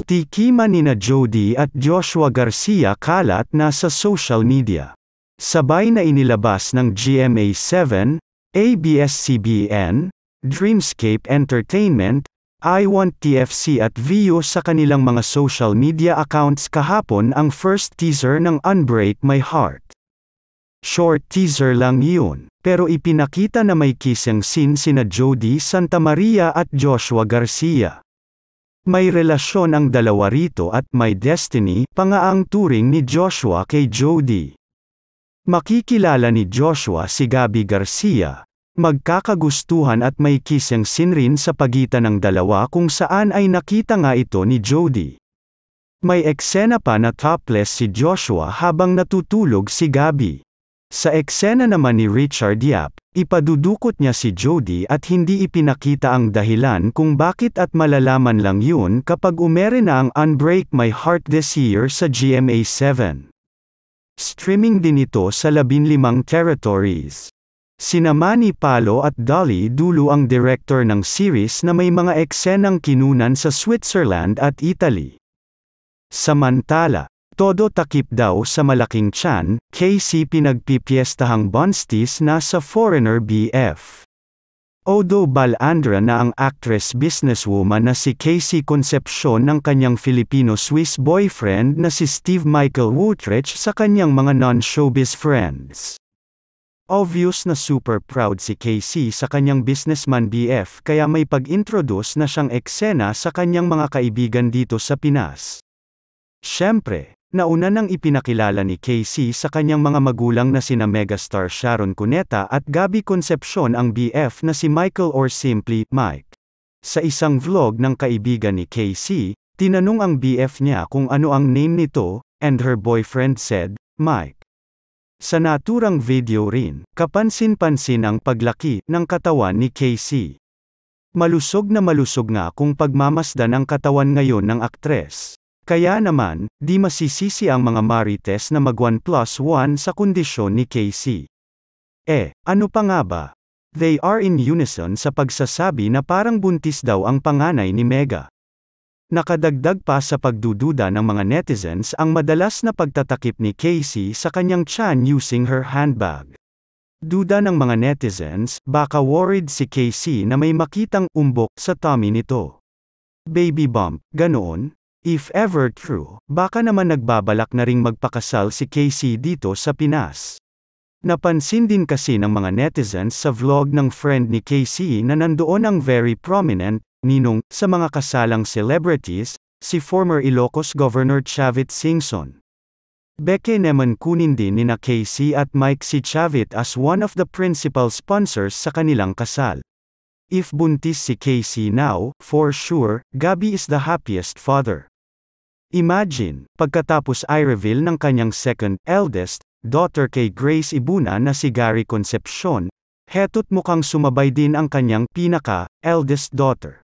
Tikiman nina Jody at Joshua Garcia kalat na sa social media. Sabay na inilabas ng GMA7, ABS-CBN, Dreamscape Entertainment, I Want TFC at Viu sa kanilang mga social media accounts kahapon ang first teaser ng Unbreak My Heart. Short teaser lang yun, pero ipinakita na may kissing scene sina Jody Santamaria at Joshua Garcia. May relasyon ang dalawa rito at may destiny pa nga ang turing ni Joshua kay Jody. Makikilala ni Joshua si Gabby Garcia, magkakagustuhan at may kissing scene rin sa pagitan ng dalawa kung saan ay nakita nga ito ni Jody. May eksena pa na topless si Joshua habang natutulog si Gabby. Sa eksena naman ni Richard Yap, ipadudukot niya si Jody at hindi ipinakita ang dahilan kung bakit at malalaman lang yun kapag umere na ang Unbreak My Heart this year sa GMA7. Streaming din ito sa 15 territories. Sina Manny Palo at Dolly Dulu ang director ng series na may mga eksenang kinunan sa Switzerland at Italy. Samantala, todo takip daw sa malaking tiyan, Casey pinagpipiestahang Bonstis na sa Foreigner BF. Odo Balandra na ang actress businesswoman na si Casey Concepcion ng kanyang Filipino-Swiss boyfriend na si Steve Michael Woodrich sa kanyang mga non-showbiz friends. Obvious na super proud si Casey sa kanyang businessman BF kaya may pag-introduce na siyang eksena sa kanyang mga kaibigan dito sa Pinas. Siyempre, nauna nang ipinakilala ni Casey sa kanyang mga magulang na sina megastar Sharon Cuneta at Gabby Concepcion ang BF na si Michael or simply Mike. Sa isang vlog ng kaibigan ni Casey, tinanong ang BF niya kung ano ang name nito, and her boyfriend said, Mike. Sa naturang video rin, kapansin-pansin ang paglaki ng katawan ni Casey. Malusog na malusog nga kung pagmamasdan ang katawan ngayon ng aktres. Kaya naman, di masisisi ang mga marites na mag-1+1 sa kondisyon ni Casey. Ano pa nga ba? They are in unison sa pagsasabi na parang buntis daw ang panganay ni Mega. Nakadagdag pa sa pagdududa ng mga netizens ang madalas na pagtatakip ni Casey sa kanyang tiyan using her handbag. Duda ng mga netizens, baka worried si Casey na may makitang umbok sa tummy nito. Baby bump, ganoon? If ever true, baka naman nagbabalak na ring magpakasal si Casey dito sa Pinas. Napansin din kasi ng mga netizens sa vlog ng friend ni Casey na nandoon ang very prominent, ninong, sa mga kasalang celebrities, si former Ilocos Governor Chavit Singson. Beke naman kunin din nina Casey at Mike si Chavit as one of the principal sponsors sa kanilang kasal. If buntis si Casey now, for sure, Gabby is the happiest father. Imagine, pagkatapos i-reveal ng kanyang second, eldest, daughter kay Grace Ibuna na si Gary Concepcion, heto't mukhang sumabay din ang kanyang pinaka-eldest daughter.